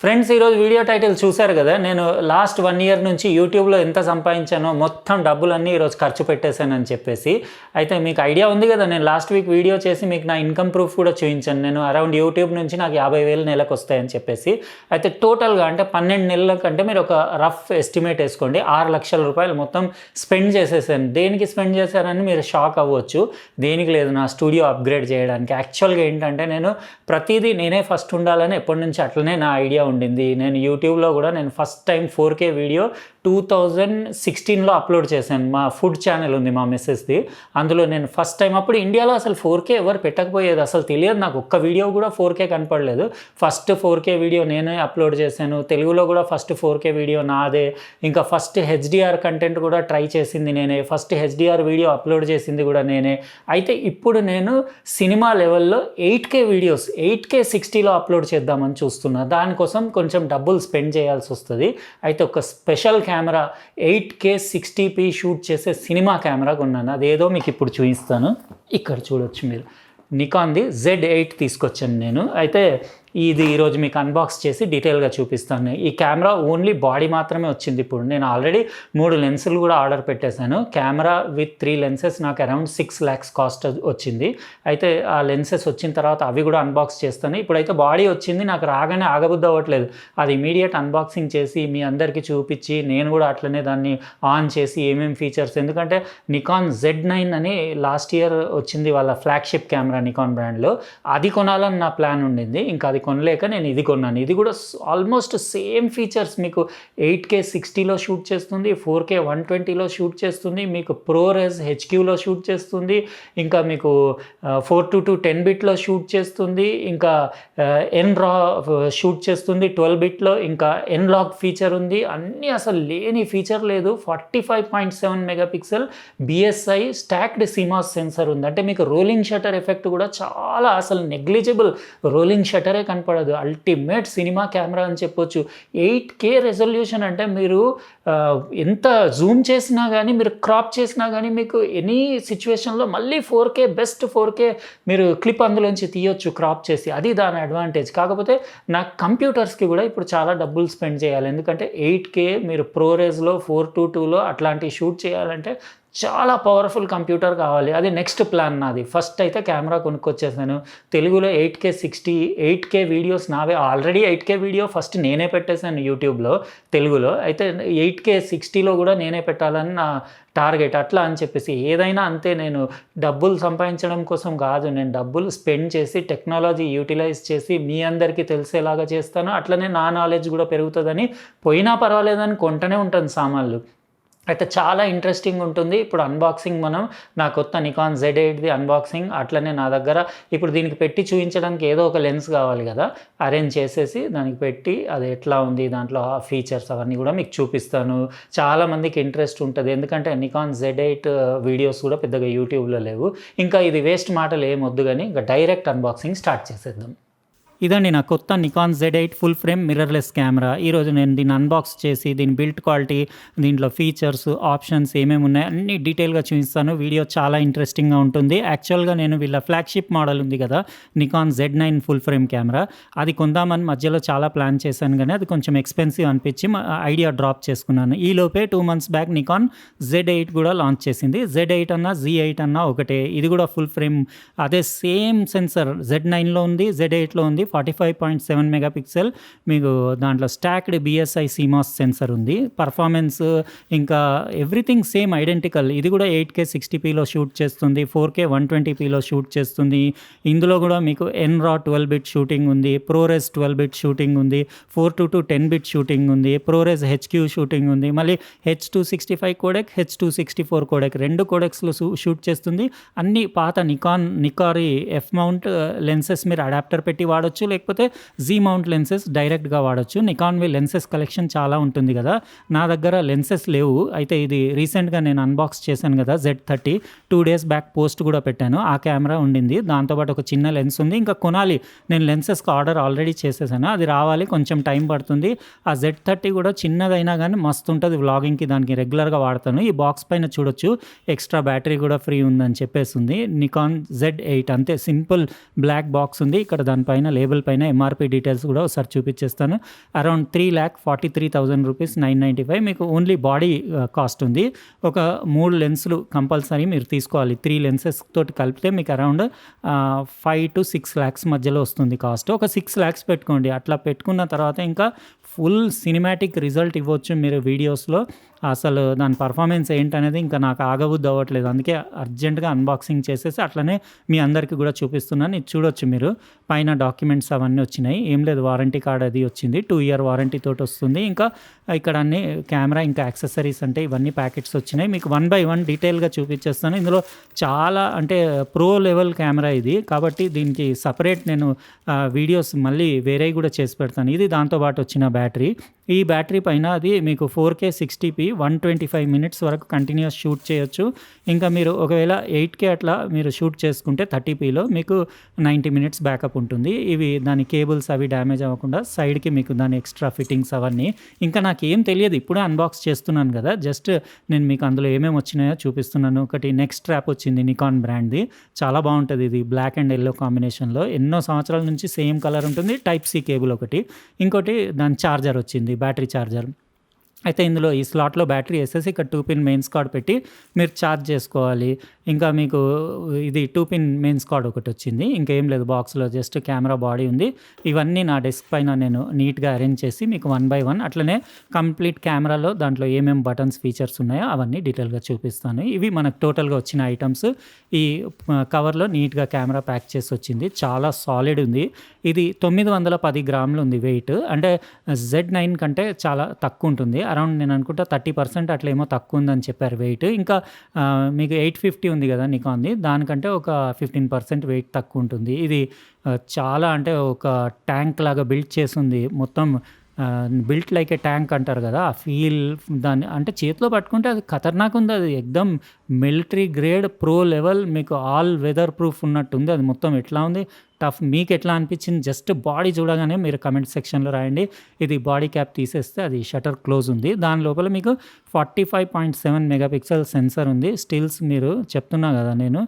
Friends, ఈరోజు video title చూశారు కదా. నేను లాస్ట్ 1 ఇయర్ నుంచి యూట్యూబ్లో ఎంత సంపాదించానో మొత్తం డబ్బులన్నీ ఈరోజు ఖర్చు పెట్టేశానని చెప్పేసి. అయితే మీకు ఐడియా ఉంది కదా, నేను లాస్ట్ వీక్ వీడియో చేసి మీకు నా ఇన్కమ్ ప్రూఫ్ కూడా చూపించాను. నేను అరౌండ్ యూట్యూబ్ నుంచి నాకు 50,000 నెలకు వస్తాయని చెప్పేసి. అయితే టోటల్గా అంటే 12 నెలల కంటే మీరు ఒక రఫ్ ఎస్టిమేట్ వేసుకోండి, 6 లక్షల రూపాయలు మొత్తం స్పెండ్ చేసేసాను. దేనికి స్పెండ్ చేశారని మీరు షాక్ అవ్వచ్చు. దేనికి లేదు, నా స్టూడియో అప్గ్రేడ్ చేయడానికి. యాక్చువల్గా ఏంటంటే నేను ప్రతిదీ నేనే ఫస్ట్ ఉండాలని ఎప్పటి నుంచి అట్లనే నా ఐడియా ఉండింది. నేను యూట్యూబ్లో కూడా నేను ఫస్ట్ టైం 4K వీడియో 2016లో అప్లోడ్ చేశాను. మా ఫుడ్ ఛానల్ ఉంది మా మిస్సెస్ది, అందులో నేను ఫస్ట్ టైం. అప్పుడు ఇండియాలో అసలు 4K ఎవరు పెట్టకపోయేది, అసలు తెలియదు నాకు. ఒక్క వీడియో కూడా 4K కనపడలేదు. ఫస్ట్ 4K వీడియో నేనే అప్లోడ్ చేశాను. తెలుగులో కూడా ఫస్ట్ 4K వీడియో నాదే. ఇంకా ఫస్ట్ HDR కంటెంట్ కూడా ట్రై చేసింది నేనే. ఫస్ట్ HDR వీడియో అప్లోడ్ చేసింది కూడా నేనే. అయితే ఇప్పుడు నేను సినిమా లెవెల్లో 8K వీడియోస్ 8K 60లో అప్లోడ్ చేద్దామని చూస్తున్నా. దానికోసం కొంచెం డబ్బులు స్పెండ్ చేయాల్సి వస్తుంది. అయితే ఒక special camera 8K 60p shoot చేసే సినిమా కెమెరా కొన్నాను. అదేదో మీకు ఇప్పుడు చూపిస్తాను. ఇక్కడ చూడొచ్చు మీరు, నికాన్ది Z8 తీసుకొచ్చాను నేను. అయితే ఇది ఈరోజు మీకు అన్బాక్స్ చేసి డీటెయిల్గా చూపిస్తాను. ఈ కెమెరా ఓన్లీ బాడీ మాత్రమే వచ్చింది. ఇప్పుడు నేను ఆల్రెడీ 3 లెన్సులు కూడా ఆర్డర్ పెట్టేశాను. కెమెరా విత్ 3 లెన్సెస్ నాకు అరౌండ్ 6 lakhs కాస్ట్ వచ్చింది. అయితే ఆ లెన్సెస్ వచ్చిన తర్వాత అవి కూడా అన్బాక్స్ చేస్తాను. ఇప్పుడైతే బాడీ వచ్చింది, నాకు రాగానే ఆగబుద్ధి అవ్వట్లేదు. అది ఇమీడియట్ అన్బాక్సింగ్ చేసి మీ అందరికీ చూపించి నేను కూడా అట్లనే దాన్ని ఆన్ చేసి ఏమేమి ఫీచర్స్. ఎందుకంటే నికాన్ Z9 అని లాస్ట్ ఇయర్ వచ్చింది వాళ్ళ ఫ్లాగ్షిప్ కెమెరా నికాన్ బ్రాండ్లో. అది కొనాలని నా ప్లాన్ ఉండింది. ఇంకా అది కొనలేక నేను ఇది కొన్నాను. ఇది కూడా ఆల్మోస్ట్ సేమ్ ఫీచర్స్. మీకు 8K 60లో షూట్ చేస్తుంది, 4K 120లో షూట్ చేస్తుంది, మీకు ProRes HQలో షూట్ చేస్తుంది, ఇంకా మీకు 4:2 10-bitలో షూట్ చేస్తుంది, ఇంకా NRAW షూట్ చేస్తుంది 12-bitలో, ఇంకా N-Log ఫీచర్ ఉంది. అన్నీ అసలు లేని ఫీచర్ లేదు. 45.7 megapixel BSI stacked CMOS sensor ఉంది. అంటే మీకు రోలింగ్ షటర్ ఎఫెక్ట్ కూడా చాలా, అసలు నెగ్లిజిబుల్ రోలింగ్ షటరే కనపడదు. అల్టిమేట్ సినిమా కెమెరా అని చెప్పొచ్చు. 8K రెజల్యూషన్ అంటే మీరు ఎంత జూమ్ చేసినా కానీ, మీరు క్రాప్ చేసినా కానీ మీకు ఎనీ సిచ్యువేషన్లో మళ్ళీ 4K బెస్ట్ 4K మీరు క్లిప్ అందులోంచి తీయొచ్చు క్రాప్ చేసి. అది దాని అడ్వాంటేజ్. కాకపోతే నా కంప్యూటర్స్కి కూడా ఇప్పుడు చాలా డబ్బులు స్పెండ్ చేయాలి. ఎందుకంటే 8K మీరు ProResలో 422లో అట్లాంటి షూట్ చేయాలంటే చాలా పవర్ఫుల్ కంప్యూటర్ కావాలి. అది నెక్స్ట్ ప్లాన్ నాది. ఫస్ట్ అయితే కెమెరా కొనుక్కొచ్చేసాను. తెలుగులో 8K 60 8K వీడియోస్ నావే. ఆల్రెడీ 8K వీడియో ఫస్ట్ నేనే పెట్టేశాను యూట్యూబ్లో తెలుగులో. అయితే 8K 60లో కూడా నేనే పెట్టాలని నా టార్గెట్. అట్లా అని చెప్పేసి ఏదైనా అంతే, నేను డబ్బులు సంపాదించడం కోసం కాదు, నేను డబ్బులు స్పెండ్ చేసి టెక్నాలజీ యూటిలైజ్ చేసి మీ అందరికీ తెలిసేలాగా చేస్తాను. అట్లనే నా నాలెడ్జ్ కూడా పెరుగుతుందని, పోయినా పర్వాలేదని కొంటనే ఉంటాను సామాన్లు. అయితే చాలా ఇంట్రెస్టింగ్ ఉంటుంది. ఇప్పుడు అన్బాక్సింగ్ నా కొత్త నికాన్ Z8ది అన్బాక్సింగ్. అట్లనే నా దగ్గర ఇప్పుడు దీనికి పెట్టి చూపించడానికి ఏదో ఒక లెన్స్ కావాలి కదా, అరేంజ్ చేసేసి దానికి పెట్టి అది ఎట్లా ఉంది, దాంట్లో ఆ ఫీచర్స్ అవన్నీ కూడా మీకు చూపిస్తాను. చాలామందికి ఇంట్రెస్ట్ ఉంటుంది, ఎందుకంటే నికాన్ Z8 వీడియోస్ కూడా పెద్దగా యూట్యూబ్లో లేవు. ఇంకా ఇది వేస్ట్ మాటలు ఏమొద్దు కానీ ఇంకా డైరెక్ట్ అన్బాక్సింగ్ స్టార్ట్ చేసేద్దాం. ఇదండి నా కొత్త Nikon Z8 full frame mirrorless camera. ఈరోజు నేను దీన్ని అన్బాక్స్ చేసి దీని బిల్డ్ క్వాలిటీ, దీంట్లో ఫీచర్స్, ఆప్షన్స్ ఏమేమి ఉన్నాయి అన్నీ డీటెయిల్గా చూపిస్తాను. వీడియో చాలా ఇంట్రెస్టింగ్గా ఉంటుంది. యాక్చువల్గా నేను వీళ్ళ ఫ్లాగ్షిప్ మోడల్ ఉంది కదా Nikon Z9 full frame camera, అది కొందామని మధ్యలో చాలా ప్లాన్ చేశాను, కానీ అది కొంచెం ఎక్స్పెన్సివ్ అనిపించి ఐడియా డ్రాప్ చేసుకున్నాను. ఈలోపే 2 months బ్యాక్ నికాన్ Z8 కూడా లాంచ్ చేసింది. Z8 అన్నా Z8 అన్నా ఒకటే. ఇది కూడా ఫుల్ ఫ్రేమ్, అదే సేమ్ సెన్సర్ Z9లో ఉంది, Z8లో ఉంది. 45.7 మెగాపిక్సెల్ మీకు దాంట్లో స్టాక్డ్ BSI CMOS సెన్సర్ ఉంది. పర్ఫార్మెన్స్ ఇంకా ఎవ్రీథింగ్ సేమ్ ఐడెంటికల్. ఇది కూడా 8K 60pలో షూట్ చేస్తుంది, 4K 120pలో షూట్ చేస్తుంది. ఇందులో కూడా మీకు NRAW 12-bit షూటింగ్ ఉంది, ProRes 12-bit షూటింగ్ ఉంది, 4:2 10-bit షూటింగ్ ఉంది, ProRes HQ షూటింగ్ ఉంది, మళ్ళీ H265 codec, H264 codec, 2 కోడెక్స్లో shoot చేస్తుంది. అన్ని పాత నికారీ F మౌంట్ లెన్సెస్ మీరు అడాప్టర్ పెట్టి వాడచ్చు, లేకపోతే Z మౌంట్ లెన్సెస్ డైరెక్ట్గా వాడచ్చు. నికాన్వి లెన్సెస్ కలెక్షన్ చాలా ఉంటుంది కదా, నా దగ్గర లెన్సెస్ లేవు. అయితే ఇది రీసెంట్గా నేను అన్బాక్స్ చేశాను కదా Z30, 2 days బ్యాక్ పోస్ట్ కూడా పెట్టాను. ఆ కెమెరా ఉండింది, దాంతోపాటు ఒక చిన్న లెన్స్ ఉంది. ఇంకా కొనాలి, నేను లెన్సెస్కి ఆర్డర్ ఆల్రెడీ చేసేసాను, అది రావాలి, కొంచెం టైం పడుతుంది. ఆ Z30 కూడా చిన్నదైనా కానీ మస్తు ఉంటుంది వ్లాగింగ్కి, దానికి రెగ్యులర్గా వాడతాను. ఈ బాక్స్ పైన చూడొచ్చు ఎక్స్ట్రా బ్యాటరీ కూడా ఫ్రీ ఉందని చెప్పేసి ఉంది. నికాన్ Z8 అంతే సింపుల్ బ్లాక్ బాక్స్ ఉంది, ఇక్కడ దానిపైన లేదు. లేబుల్ పైన ఎంఆర్పి డీటెయిల్స్ కూడా ఒకసారి చూపించేస్తాను. అరౌండ్ 3,43,000 రూపీస్ 995 మీకు ఓన్లీ బాడీ కాస్ట్ ఉంది. ఒక 3 లెన్సులు కంపల్సరీ మీరు తీసుకోవాలి. 3 లెన్సెస్ తోటి కలిపితే మీకు అరౌండ్ 5 to 6 lakhs మధ్యలో వస్తుంది కాస్ట్. ఒక 6 lakhs పెట్టుకోండి. అట్లా పెట్టుకున్న తర్వాత ఇంకా ఫుల్ సినిమాటిక్ రిజల్ట్ ఇవ్వచ్చు మీరు వీడియోస్లో. అసలు దాని పర్ఫార్మెన్స్ ఏంటనేది ఇంకా నాకు ఆగబుద్ధి అవ్వట్లేదు. అందుకే అర్జెంటుగా అన్బాక్సింగ్ చేసేసి అట్లనే మీ అందరికీ కూడా చూపిస్తున్నాను. ఇది చూడొచ్చు మీరు, పైన డాక్యుమెంట్స్ అవన్నీ వచ్చినాయి. ఏం లేదు, వారంటీ కార్డ్ అది వచ్చింది, 2 year వారంటీ తోటి వస్తుంది. ఇంకా ఇక్కడ అన్ని కెమెరా ఇంకా యాక్సెసరీస్ అంటే ఇవన్నీ ప్యాకెట్స్ వచ్చినాయి. మీకు 1 by 1 డీటెయిల్గా చూపించేస్తాను. ఇందులో చాలా అంటే ప్రో లెవెల్ కెమెరా ఇది, కాబట్టి దీనికి సపరేట్ నేను వీడియోస్ మళ్ళీ వేరే కూడా చేసి పెడతాను. ఇది దాంతోపాటు వచ్చిన బ్యాటరీ. ఈ బ్యాటరీ పైన అది మీకు 4K 60p 125 minutes వరకు కంటిన్యూస్ షూట్ చేయొచ్చు. ఇంకా మీరు ఒకవేళ 8K అట్లా మీరు షూట్ చేసుకుంటే 30pలో మీకు 90 minutes బ్యాకప్ ఉంటుంది. ఇవి దాని కేబుల్స్ అవి డ్యామేజ్ అవ్వకుండా సైడ్కి మీకు దాని ఎక్స్ట్రా ఫిట్టింగ్స్ అవన్నీ. ఇంకా నాకు ఏం తెలియదు, ఇప్పుడే అన్బాక్స్ చేస్తున్నాను కదా, జస్ట్ నేను మీకు అందులో ఏమేమి వచ్చినాయో చూపిస్తున్నాను. ఒకటి నెక్ స్ట్రాప్ వచ్చింది, నికాన్ బ్రాండ్ది, చాలా బాగుంటుంది. ఇది బ్లాక్ అండ్ ఎల్లో కాంబినేషన్లో ఎన్నో సంవత్సరాల నుంచి సేమ్ కలర్ ఉంటుంది. టైప్ సి కేబుల్ ఒకటి, ఇంకోటి దాని ఛార్జర్ వచ్చింది, బ్యాటరీ ఛార్జర్. అయితే ఇందులో ఈ స్లాట్లో బ్యాటరీ వేసేసి ఇక్కడ 2 pin మెయిన్స్ కార్డ్ పెట్టి మీరు ఛార్జ్ చేసుకోవాలి. ఇంకా మీకు ఇది 2 pin మెయిన్స్ కార్డ్ ఒకటి వచ్చింది. ఇంకేం లేదు బాక్స్లో, జస్ట్ కెమెరా బాడీ ఉంది. ఇవన్నీ నా డెస్క్ పైన నేను నీట్గా అరేంజ్ చేసి మీకు 1 by 1 అట్లనే కంప్లీట్ కెమెరాలో దాంట్లో ఏమేమి బటన్స్ ఫీచర్స్ ఉన్నాయో అవన్నీ డీటెయిల్గా చూపిస్తాను. ఇవి మనకు టోటల్గా వచ్చిన ఐటమ్స్. ఈ కవర్లో నీట్గా కెమెరా ప్యాక్ చేసి వచ్చింది, చాలా సాలిడ్ ఉంది. ఇది 910 grams ఉంది వెయిట్. అంటే Z9 కంటే చాలా తక్కువ ఉంటుంది. అరౌండ్ నేను అనుకుంటా 30% అట్లా ఏమో తక్కువ ఉందని చెప్పారు వెయిట్. ఇంకా మీకు 850 ఉంది కదా నికాన్ది, దానికంటే ఒక 15% వెయిట్ తక్కువ ఉంటుంది. ఇది చాలా అంటే ఒక ట్యాంక్ లాగా బిల్డ్ చేసి ఉంది మొత్తం. బిల్ట్ లైక్ ఏ ట్యాంక్ అంటారు కదా, ఆ ఫీల్ దాన్ని అంటే చేతిలో పట్టుకుంటే అది ఖతర్నాక్ ఉంది. అది ఎక్దమ్ మిలిటరీ గ్రేడ్ ప్రో లెవెల్, మీకు ఆల్ వెదర్ ప్రూఫ్ ఉన్నట్టుంది. అది మొత్తం ఎట్లా ఉంది టఫ్, మీకు ఎట్లా అనిపించింది జస్ట్ బాడీ చూడగానే మీరు కమెంట్ సెక్షన్లో రాయండి. ఇది బాడీ క్యాప్ తీసేస్తే అది షటర్ క్లోజ్ ఉంది. దాని లోపల మీకు 45.7 MP సెన్సర్ ఉంది. స్టిల్స్ మీరు చెప్తున్నా కదా నేను,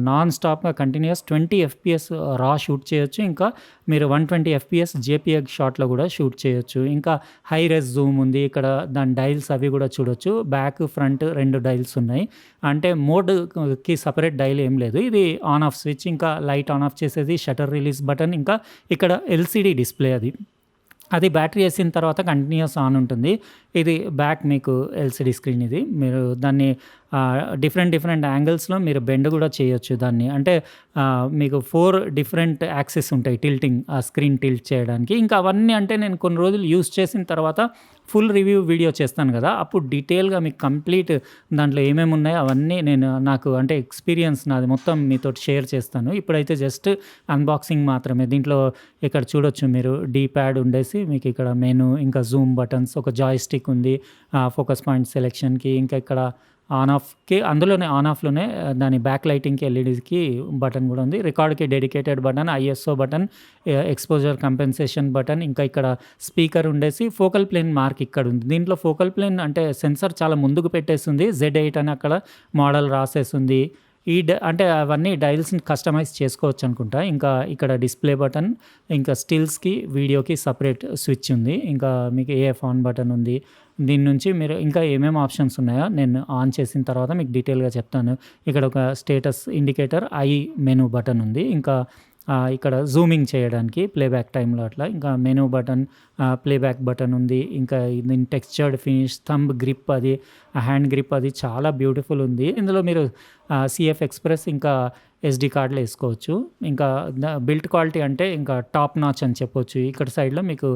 నాన్ స్టాప్గా కంటిన్యూస్ 20 FPS రా షూట్ చేయొచ్చు. ఇంకా మీరు 120 FPS JPEG షాట్లో కూడా షూట్ చేయొచ్చు. ఇంకా హై రేస్ జూమ్ ఉంది. ఇక్కడ దాని డైల్స్ అవి కూడా చూడొచ్చు. బ్యాక్ ఫ్రంట్ 2 డైల్స్ ఉన్నాయి. అంటే మోడ్కి సపరేట్ డైల్ ఏం లేదు. ఇది ఆన్ ఆఫ్ స్విచ్, ఇంకా లైట్ ఆన్ ఆఫ్ చేసేది, షటర్ రిలీజ్ బటన్, ఇంకా ఇక్కడ LCD డిస్ప్లే. అది బ్యాటరీ వేసిన తర్వాత కంటిన్యూస్ ఆన్ ఉంటుంది. ఇది బ్యాక్ మీకు LCD స్క్రీన్. ఇది మీరు దాన్ని డిఫరెంట్ యాంగిల్స్లో మీరు బెండ్ కూడా చేయొచ్చు దాన్ని. అంటే మీకు 4 different యాక్సెస్ ఉంటాయి టిల్టింగ్, ఆ స్క్రీన్ టిల్ట్ చేయడానికి. ఇంకా అవన్నీ అంటే నేను కొన్ని రోజులు యూస్ చేసిన తర్వాత ఫుల్ రివ్యూ వీడియో చేస్తాను కదా, అప్పుడు డీటెయిల్గా మీకు కంప్లీట్ దాంట్లో ఏమేమి ఉన్నాయో అవన్నీ నేను నాకు అంటే ఎక్స్పీరియన్స్ నాది మొత్తం మీతో షేర్ చేస్తాను. ఇప్పుడైతే జస్ట్ అన్బాక్సింగ్ మాత్రమే. దీంట్లో ఇక్కడ చూడొచ్చు మీరు, D-pad ఉండేసి మీకు ఇక్కడ మెనూ, ఇంకా జూమ్ బటన్స్, ఒక జాయ్ స్టిక్ ఉంది ఫోకస్ పాయింట్ సెలెక్షన్కి, ఇంకా ఇక్కడ ఆన్ ఆఫ్కి అందులోనే ఆన్ ఆఫ్లోనే దాని బ్యాక్ లైటింగ్కి ఎల్ఈడీకి బటన్ కూడా ఉంది. రికార్డ్కి dedicated button, ISO button, exposure compensation button, ఇంకా ఇక్కడ స్పీకర్ ఉండేసి ఫోకల్ ప్లేన్ మార్క్ ఇక్కడ ఉంది. దీంట్లో ఫోకల్ ప్లేన్ అంటే సెన్సర్ చాలా ముందుకు పెట్టేస్తుంది, Z8 అని అక్కడ మోడల్ రాసేస్తుంది. అంటే అవన్నీ డైల్స్ని కస్టమైజ్ చేసుకోవచ్చు అనుకుంటా. ఇంకా ఇక్కడ డిస్ప్లే బటన్, ఇంకా స్టిల్స్కి వీడియోకి సపరేట్ స్విచ్ ఉంది. ఇంకా మీకు AF ఆన్ బటన్ ఉంది. దీని నుంచి మీరు ఇంకా ఏమేమి ఆప్షన్స్ ఉన్నాయో నేను ఆన్ చేసిన తర్వాత మీకు డీటెయిల్గా చెప్తాను. ఇక్కడ ఒక స్టేటస్ ఇండికేటర్, మెనూ బటన్ ఉంది. ఇంకా ఇక్కడ జూమింగ్ చేయడానికి ప్లేబ్యాక్ టైంలో అట్లా. ఇంకా మెనూ బటన్, ప్లేబ్యాక్ బటన్ ఉంది. ఇంకా దీని టెక్స్చర్డ్ ఫినిష్, థంబ్ గ్రిప్, అది హ్యాండ్ గ్రిప్ అది చాలా బ్యూటిఫుల్ ఉంది. ఇందులో మీరు CF ఎక్స్ప్రెస్ ఇంకా SD కార్డులు వేసుకోవచ్చు. ఇంకా బిల్ట్ క్వాలిటీ అంటే ఇంకా టాప్ నాచ్ అని చెప్పొచ్చు. ఇక్కడ సైడ్లో మీకు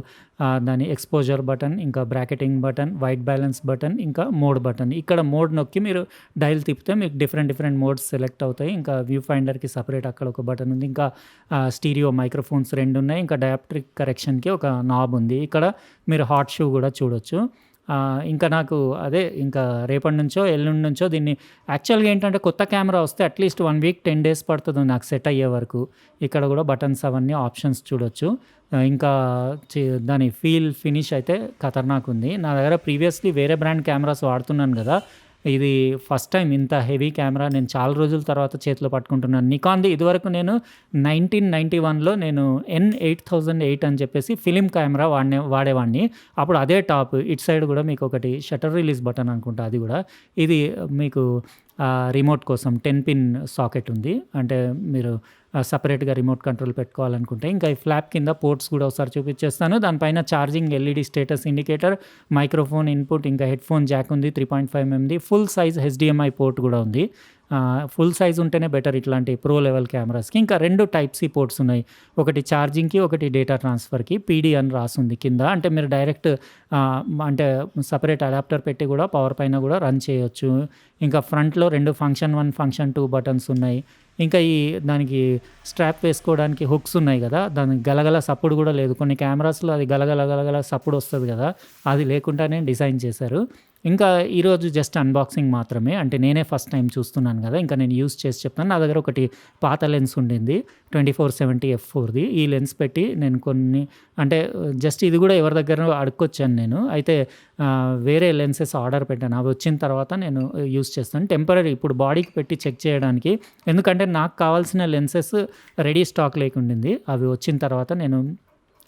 దాని ఎక్స్పోజర్ బటన్, ఇంకా బ్రాకెటింగ్ బటన్, వైట్ బ్యాలెన్స్ బటన్, ఇంకా మోడ్ బటన్. ఇక్కడ మోడ్ నొక్కి మీరు డైల్ తిప్పితే మీకు డిఫరెంట్ మోడ్స్ సెలెక్ట్ అవుతాయి. ఇంకా వ్యూ ఫైండర్కి సపరేట్ అక్కడ ఒక బటన్ ఉంది. ఇంకా స్టీరియో మైక్రోఫోన్స్ 2 ఉన్నాయి. ఇంకా డయాప్ట్రిక్ కరెక్షన్కి ఒక నాబ్ ఉంది. ఇక్కడ మీరు హాట్ షూ కూడా చూడొచ్చు. ఇంకా నాకు అదే ఇంకా రేపటి నుంచో ఎల్లుండి నుంచో దీన్ని యాక్చువల్గా ఏంటంటే కొత్త కెమెరా వస్తే అట్లీస్ట్ 1 week 10 days పడుతుంది నాకు సెట్ అయ్యే వరకు. ఇక్కడ కూడా బటన్స్ అవన్నీ ఆప్షన్స్ చూడొచ్చు. ఇంకా దాని ఫినిష్ అయితే ఖతర్నాక్ ఉంది. నా దగ్గర ప్రీవియస్లీ వేరే బ్రాండ్ కెమెరాస్ వాడుతున్నాను కదా, ఇది ఫస్ట్ టైం ఇంత హెవీ కెమెరా నేను చాలా రోజుల తర్వాత చేతిలో పట్టుకుంటున్నాను. నికాన్‌ది ఇదివరకు నేను 1991లో నేను N8008 అని చెప్పేసి ఫిల్మ్ కెమెరా వాడేవాడిని. అప్పుడు అదే టాప్. ఇటు సైడ్ కూడా మీకు ఒకటి షట్టర్ రిలీజ్ బటన్ అనుకుంటా అది కూడా. ఇది మీకు రిమోట్ కోసం 10 పిన్ సాకెట్ ఉంది. అంటే మీరు సెపరేట్‌గా రిమోట్ కంట్రోల్ పెట్టుకోవాలనుకుంటే. ఇంకా ఈ ఫ్లాప్ కింద పోర్ట్స్ కూడా ఒకసారి చూపించేస్తాను. దానిపైన charging, LED status indicator, microphone input, ఇంకా హెడ్‌ఫోన్ జాక్ ఉంది 3.5 ఎంఎంది. ఫుల్ సైజ్ హెచ్‌డీఎంఐ పోర్ట్ కూడా ఉంది. ఫుల్ సైజ్ ఉంటేనే బెటర్ ఇట్లాంటి ప్రో లెవెల్ కెమెరాస్‌కి. ఇంకా 2 టైప్ సి పోర్ట్స్ ఉన్నాయి. ఒకటి ఛార్జింగ్‌కి, ఒకటి డేటా ట్రాన్స్‌ఫర్‌కి. పీడీ అని రాసుంది కింద. అంటే మీరు డైరెక్ట్ అంటే సెపరేట్ అడాప్టర్ పెట్టి కూడా పవర్ పైన కూడా రన్ చేయొచ్చు. ఇంకా ఫ్రంట్‌లో 2 ఫంక్షన్ 1, ఫంక్షన్ 2 బటన్స్ ఉన్నాయి. ఇంకా దానికి స్ట్రాప్ వేసుకోవడానికి హుక్స్ ఉన్నాయి కదా! దానికి గలగల సప్పుడు కూడా లేదు. కొన్ని కెమెరాస్‌లో అది గలగల సప్పుడు వస్తది కదా! అది లేకుండానే డిజైన్ చేశారు. ఇంకా ఈరోజు జస్ట్ అన్బాక్సింగ్ మాత్రమే. అంటే నేనే ఫస్ట్ టైం చూస్తున్నాను కదా! ఇంకా నేను యూజ్ చేసి చెప్తాను. నా దగ్గర ఒకటి పాత లెన్స్ ఉండింది 2470 f4ది. ఈ లెన్స్ పెట్టి నేను కొన్ని అంటే జస్ట్ ఇది కూడా ఎవరి దగ్గరనో అడుక్కొచ్చాను నేను. అయితే వేరే లెన్సెస్ ఆర్డర్ పెట్టాను. అవి వచ్చిన తర్వాత నేను యూజ్ చేస్తాను. టెంపరరీ ఇప్పుడు బాడీకి పెట్టి చెక్ చేయడానికి. ఎందుకంటే నాకు కావాల్సిన లెన్సెస్ రెడీ స్టాక్ లేకుండింది. అవి వచ్చిన తర్వాత నేను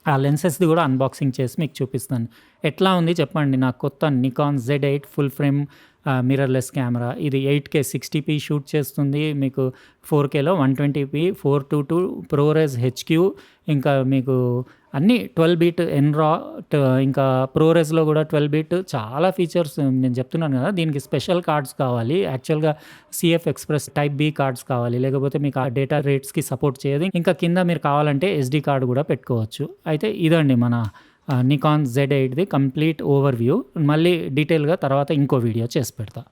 ఆ లెన్సెస్‌ది కూడా అన్బాక్సింగ్ చేసి మీకు చూపిస్తాను. ఎట్లా ఉంది చెప్పండి. నా కొత్త Nikon Z8 full frame mirrorless camera. ఇది 8K 60p షూట్ చేస్తుంది. మీకు 4Kలో 120p 422 ProRes HQ ఇంకా మీకు అన్నీ 12 బీట్ ఎన్‌రా ఇంకా ProResలో కూడా 12 బీట్ చాలా ఫీచర్స్ నేను చెప్తున్నాను కదా! దీనికి స్పెషల్ కార్డ్స్ కావాలి. యాక్చువల్‌గా CF express type B cards కావాలి. లేకపోతే మీకు ఆ డేటా రేట్స్‌కి సపోర్ట్ చేయదు. ఇంకా కింద మీరు కావాలంటే SD కార్డ్ కూడా పెట్టుకోవచ్చు. అయితే ఇదండి మన నికాన్ Z8ది కంప్లీట్ ఓవర్‌వ్యూ. మళ్ళీ డీటెయిల్‌గా తర్వాత ఇంకో వీడియో చేసి పెడతా.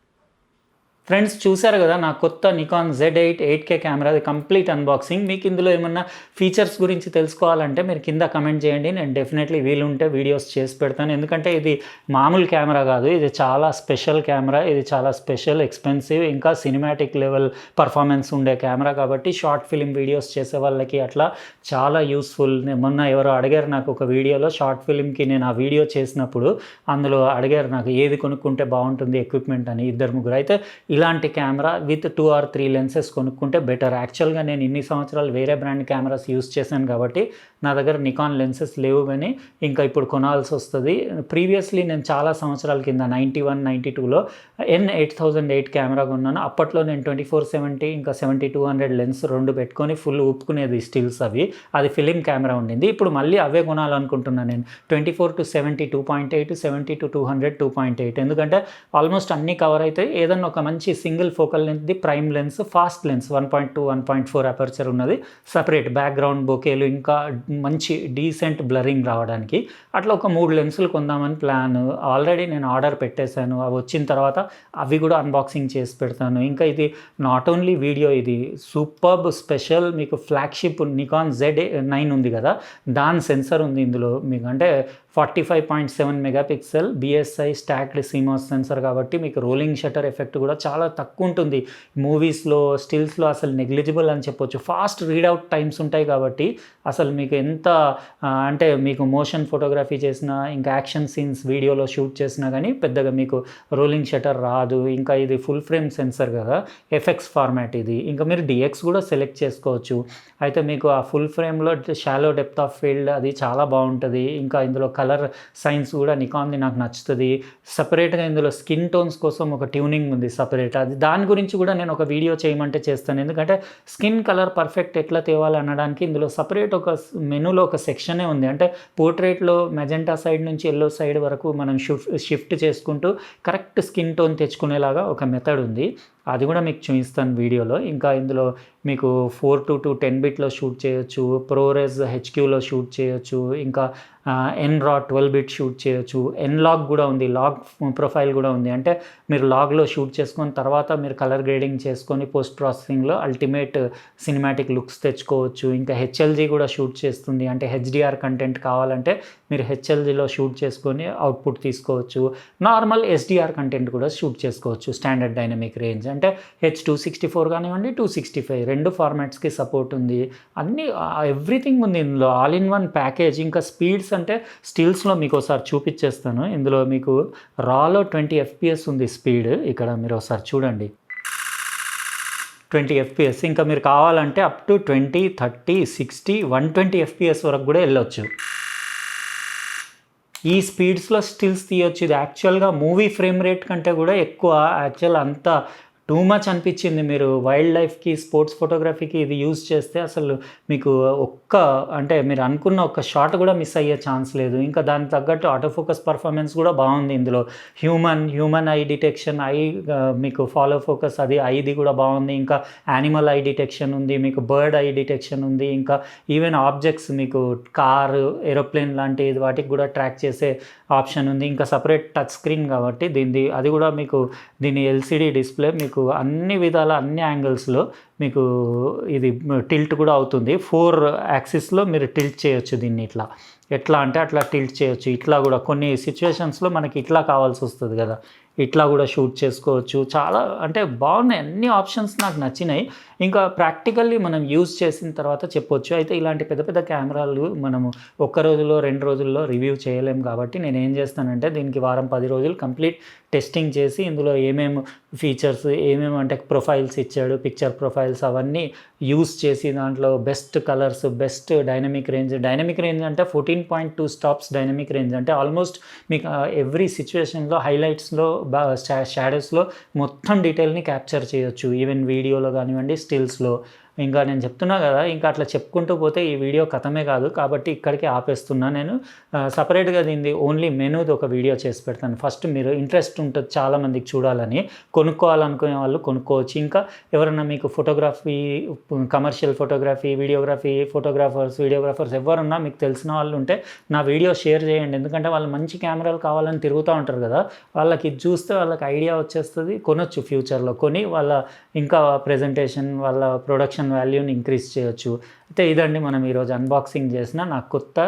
ఫ్రెండ్స్ చూసారు కదా నా కొత్త Nikon Z8 8K కెమెరాది complete unboxing. మీకు ఇందులో ఏమన్నా ఫీచర్స్ గురించి తెలుసుకోవాలంటే మీరు కింద కమెంట్ చేయండి. నేను డెఫినెట్లీ వీలుంటే వీడియోస్ చేసి పెడతాను. ఎందుకంటే ఇది మామూలు కెమెరా కాదు. ఇది చాలా స్పెషల్ కెమెరా. ఇది చాలా స్పెషల్, ఎక్స్పెన్సివ్, ఇంకా సినిమాటిక్ లెవెల్ పర్ఫార్మెన్స్ ఉండే కెమెరా కాబట్టి షార్ట్ ఫిల్మ్ వీడియోస్ చేసే వాళ్ళకి అట్లా చాలా యూస్ఫుల్. మొన్న ఎవరో అడిగారు నాకు ఒక వీడియోలో షార్ట్ ఫిల్మ్కి నేను ఆ వీడియో చేసినప్పుడు అందులో అడిగారు నాకు ఏది కొనుక్కుంటే బాగుంటుంది ఎక్విప్మెంట్ అని 2-3. అయితే ఇలాంటి కెమెరా విత్ 2 or 3 లెన్సెస్ కొనుక్కుంటే బెటర్. యాక్చువల్గా నేను ఇన్ని సంవత్సరాలు వేరే బ్రాండ్ కెమెరాస్ యూస్ చేశాను కాబట్టి నా దగ్గర నికాన్ లెన్సెస్ లేవు. కానీ ఇంకా ఇప్పుడు కొనాల్సి వస్తుంది. ప్రీవియస్లీ నేను చాలా సంవత్సరాల కింద 91, 92లో N8008 కెమెరా కొన్నాను. అప్పట్లో నేను 2470 ఇంకా 70-200 లెన్స్ 2 పెట్టుకొని ఫుల్ ఊపుకునేది స్టిల్స్ అవి. అది ఫిలిం కెమెరా ఉండింది. ఇప్పుడు మళ్ళీ అవే కొనాలనుకుంటున్నాను నేను. 24-70 2.8, 70-200 2.8. ఎందుకంటే ఆల్మోస్ట్ అన్నీ కవర్ అయితే ఏదన్నా ఒక మంచి సింగిల్ ఫోకల్ లెన్స్ది prime lens, fast lens 1.2, 1.4 aperture ఉన్నది సపరేట్ బ్యాక్గ్రౌండ్ బొకేలు ఇంకా మంచి డీసెంట్ బ్లరింగ్ రావడానికి అట్లా ఒక 3 లెన్సులు కొందామని ప్లాన్. ఆల్రెడీ నేను ఆర్డర్ పెట్టేశాను. అవి వచ్చిన తర్వాత అవి కూడా అన్బాక్సింగ్ చేసి పెడతాను. ఇంకా ఇది నాట్ ఓన్లీ వీడియో, ఇది సూపర్బ్ స్పెషల్ మీకు ఫ్లాగ్షిప్ నికాన్ Z9 ఉంది కదా, దాని సెన్సర్ ఉంది ఇందులో. మీకు అంటే 45.7 megapixel BSI stacked CMOS sensor కాబట్టి మీకు రోలింగ్ షటర్ ఎఫెక్ట్ కూడా చాలా తక్కువ ఉంటుంది. మూవీస్లో స్టిల్స్లో అసలు నెగ్లిజిబుల్ అని చెప్పొచ్చు. ఫాస్ట్ రీడౌట్ టైమ్స్ ఉంటాయి కాబట్టి అసలు మీకు ఎంత అంటే మీకు మోషన్ ఫోటోగ్రఫీ చేసినా ఇంకా యాక్షన్ సీన్స్ వీడియోలో షూట్ చేసినా కానీ పెద్దగా మీకు రోలింగ్ షటర్ రాదు. ఇంకా ఇది ఫుల్ ఫ్రేమ్ సెన్సర్ కదా, FX ఫార్మాట్ ఇది. ఇంకా మీరు DX కూడా సెలెక్ట్ చేసుకోవచ్చు. అయితే మీకు ఆ ఫుల్ ఫ్రేమ్లో షాలో డెప్త్ ఆఫ్ ఫీల్డ్ అది చాలా బాగుంటుంది. ఇంకా ఇందులో కలర్ సైన్స్ కూడా నికాన్ది నాకు నచ్చుతుంది. సపరేట్గా ఇందులో స్కిన్ టోన్స్ కోసం ఒక ట్యూనింగ్ ఉంది సపరేట్. అది దాని గురించి కూడా నేను ఒక వీడియో చేయమంటే చేస్తాను. ఎందుకంటే స్కిన్ కలర్ పర్ఫెక్ట్ ఎట్లా తేవాలి అనడానికి ఇందులో సపరేట్ ఒక మెనూలో ఒక సెక్షనే ఉంది. అంటే పోర్ట్రేట్లో మెజెంటా సైడ్ నుంచి ఎల్లో సైడ్ వరకు మనం షిఫ్ట్ చేసుకుంటూ కరెక్ట్ స్కిన్ టోన్ తెచ్చుకునేలాగా ఒక మెథడ్ ఉంది. అది కూడా మీకు చూపిస్తాను వీడియోలో. ఇంకా ఇందులో మీకు 4:2 10 బిట్లో షూట్ చేయొచ్చు, ProRes HQలో షూట్ చేయొచ్చు, ఇంకా ఎన్‌రా 12 బిట్ షూట్ చేయొచ్చు, ఎన్‌లాగ్ కూడా ఉంది, లాగ్ ప్రొఫైల్ కూడా ఉంది. అంటే మీరు లాగ్లో షూట్ చేసుకొని తర్వాత మీరు కలర్ గ్రేడింగ్ చేసుకొని పోస్ట్ ప్రాసెసింగ్లో అల్టిమేట్ సినిమాటిక్ లుక్స్ తెచ్చుకోవచ్చు. ఇంకా HLG కూడా షూట్ చేస్తుంది. అంటే HDR కంటెంట్ కావాలంటే మీరు HLGలో షూట్ చేసుకొని అవుట్పుట్ తీసుకోవచ్చు. నార్మల్ SDR కంటెంట్ కూడా షూట్ చేసుకోవచ్చు స్టాండర్డ్ డైనమిక్ రేంజ్. అంటే H264 కానివ్వండి, 265 రెండు ఫార్మాట్స్కి సపోర్ట్ ఉంది. అన్నీ ఎవ్రీథింగ్ ఉంది ఇందులో, ఆల్ ఇన్ వన్ ప్యాకేజ్. ఇంకా స్పీడ్స్ అంటే స్టిల్స్లో మీకు ఒకసారి చూపించేస్తాను. ఇందులో మీకు రాలో 20 FPS ఉంది స్పీడ్. ఇక్కడ మీరు ఒకసారి చూడండి, 20 FPS. ఇంకా మీరు కావాలంటే అప్ టు 20, 30, 60, 120 FPS వరకు కూడా వెళ్ళొచ్చు. ఈ స్పీడ్స్లో స్టిల్స్ తీయొచ్చు. ఇది యాక్చువల్గా మూవీ ఫ్రేమ్ రేట్ కంటే కూడా ఎక్కువ. యాక్చువల్ అంత టూ మచ్ అనిపించింది. మీరు వైల్డ్ లైఫ్కి, స్పోర్ట్స్ ఫోటోగ్రఫీకి ఇది యూజ్ చేస్తే అసలు మీకు అంటే మీరు అనుకున్న ఒక్క షాట్ కూడా మిస్ అయ్యే ఛాన్స్ లేదు. ఇంకా దానికి తగ్గట్టు ఆటో ఫోకస్ పర్ఫార్మెన్స్ కూడా బాగుంది ఇందులో. హ్యూమన్ ఐ డిటెక్షన్, మీకు ఫాలో ఫోకస్ అది ఐది కూడా బాగుంది. ఇంకా యానిమల్ ఐ డిటెక్షన్ ఉంది, మీకు బర్డ్ ఐ డిటెక్షన్ ఉంది. ఇంకా ఈవెన్ ఆబ్జెక్ట్స్ మీకు కారు, ఏరోప్లేన్ లాంటి వాటికి కూడా ట్రాక్ చేసే ఆప్షన్ ఉంది. ఇంకా సపరేట్ టచ్ స్క్రీన్ కాబట్టి అది కూడా మీకు దీని LCD డిస్ప్లే మీకు అన్ని విధాల అన్ని యాంగిల్స్లో మీకు ఇది టిల్ట్ కూడా అవుతుంది. 4 యాక్సిస్లో మీరు టిల్ట్ చేయొచ్చు దీన్ని. ఎట్లా అంటే అట్లా టిల్ట్ చేయొచ్చు. ఇట్లా కూడా కొన్ని సిచ్యువేషన్స్లో మనకి ఇట్లా కావాల్సి వస్తుంది కదా, ఇట్లా కూడా షూట్ చేసుకోవచ్చు. చాలా అంటే బాగున్నాయి, అన్ని ఆప్షన్స్ నాకు నచ్చినాయి. ఇంకా ప్రాక్టికల్లీ మనం యూజ్ చేసిన తర్వాత చెప్పొచ్చు. అయితే ఇలాంటి పెద్ద పెద్ద కెమెరాలు మనము ఒక్క రోజులో 2 రోజుల్లో రివ్యూ చేయలేము కాబట్టి నేను ఏం చేస్తానంటే దీనికి వారం 10 రోజులు కంప్లీట్ టెస్టింగ్ చేసి ఇందులో ఏమేమి ఫీచర్స్, ఏమేమి అంటే ప్రొఫైల్స్ ఇచ్చాడు, పిక్చర్ ప్రొఫైల్స్ అవన్నీ యూజ్ చేసి దాంట్లో best colours, best dynamic range అంటే 14.2 స్టాప్స్ డైనమిక్ రేంజ్. అంటే ఆల్మోస్ట్ మీకు ఎవ్రీ సిచ్యువేషన్లో హైలైట్స్లో, షాడోస్లో మొత్తం డీటెయిల్ని క్యాప్చర్ చేయొచ్చు. ఈవెన్ వీడియోలో కానివ్వండి, స్టిల్స్లో. ఇంకా నేను చెప్తున్నా కదా, ఇంకా అట్లా చెప్పుకుంటూ పోతే ఈ వీడియో కథమే కాదు కాబట్టి ఇక్కడికి ఆపేస్తున్నా. నేను సపరేట్గా దీన్ని ఓన్లీ మెనూది ఒక వీడియో చేసి పెడతాను. ఫస్ట్ మీరు ఇంట్రెస్ట్ ఉంటుంది చాలామందికి చూడాలని, కొనుక్కోవాలనుకునే వాళ్ళు కొనుక్కోవచ్చు. ఇంకా ఎవరన్నా మీకు ఫోటోగ్రఫీ, కమర్షియల్ ఫోటోగ్రఫీ, వీడియోగ్రాఫర్స్ ఎవరున్నా మీకు తెలిసిన వాళ్ళు ఉంటే నా వీడియో షేర్ చేయండి. ఎందుకంటే వాళ్ళు మంచి కెమెరాలు కావాలని తిరుగుతూ ఉంటారు కదా, వాళ్ళకి ఇది చూస్తే వాళ్ళకి ఐడియా వచ్చేస్తుంది, కొనొచ్చు ఫ్యూచర్లో. కొని వాళ్ళ ఇంకా ప్రెజెంటేషన్, వాళ్ళ ప్రొడక్షన్ వాల్యూని ఇంక్రీజ్ చేయొచ్చు. అయితే ఇదండి మనం ఈరోజు అన్బాక్సింగ్ చేసిన నా కొత్త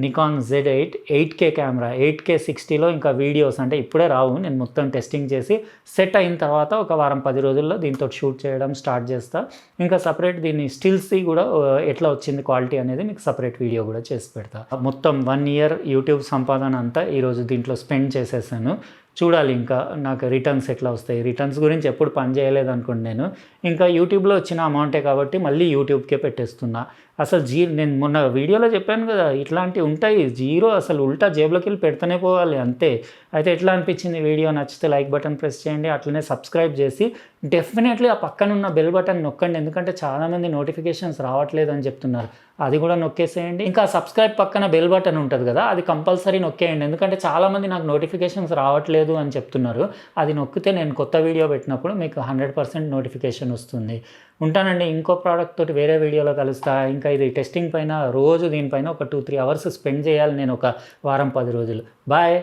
Nikon Z8 8K camera. 8K 60లో ఇంకా వీడియోస్ అంటే ఇప్పుడే రావు, నేను మొత్తం టెస్టింగ్ చేసి సెట్ అయిన తర్వాత ఒక వారం 10 రోజుల్లో దీంతో షూట్ చేయడం స్టార్ట్ చేస్తా. ఇంకా సపరేట్ దీన్ని స్టిల్స్ది కూడా ఎట్లా వచ్చింది క్వాలిటీ అనేది మీకు సపరేట్ వీడియో కూడా చేసి పెడతా. మొత్తం 1 year యూట్యూబ్ సంపాదన అంతా ఈరోజు దీంట్లో స్పెండ్ చేసేసాను. చూడాలి ఇంకా నాకు రిటర్న్స్ ఎట్లా వస్తాయి. రిటర్న్స్ గురించి ఎప్పుడు పని చేయలేదు అనుకోండి నేను. ఇంకా యూట్యూబ్లో వచ్చిన అమౌంటే కాబట్టి మళ్ళీ యూట్యూబ్కే పెట్టేస్తున్నా. అసలు నేను మొన్న వీడియోలో చెప్పాను కదా, ఇట్లాంటివి ఉంటాయి. జీరో అసలు ఉల్టా జేబులోకి వెళ్ళి పెడుతూనే పోవాలి అంతే. అయితే ఎట్లా అనిపించింది వీడియో? నచ్చితే లైక్ బటన్ ప్రెస్ చేయండి, అట్లనే సబ్స్క్రైబ్ చేసి డెఫినెట్లీ ఆ పక్కన ఉన్న బెల్ బటన్ నొక్కండి. ఎందుకంటే చాలామంది నోటిఫికేషన్స్ రావట్లేదు అని చెప్తున్నారు, అది కూడా నొక్కేసేయండి. ఇంకా సబ్స్క్రైబ్ పక్కన బెల్ బటన్ ఉంటుంది కదా, అది కంపల్సరీ నొక్కేయండి. ఎందుకంటే చాలామంది నాకు నోటిఫికేషన్స్ రావట్లేదు అని చెప్తున్నారు. అది నొక్కితే నేను కొత్త వీడియో పెట్టినప్పుడు మీకు 100% నోటిఫికేషన్ వస్తుంది. ఉంటానండి, ఇంకో ప్రోడక్ట్ తోటి వేరే వీడియోలో కలుస్తా. ఇంకా ఇది టెస్టింగ్ పైన రోజు దీనిపైన ఒక 2-3 అవర్స్ స్పెండ్ చేయాలి నేను, ఒక వారం 10 రోజులు. బాయ్.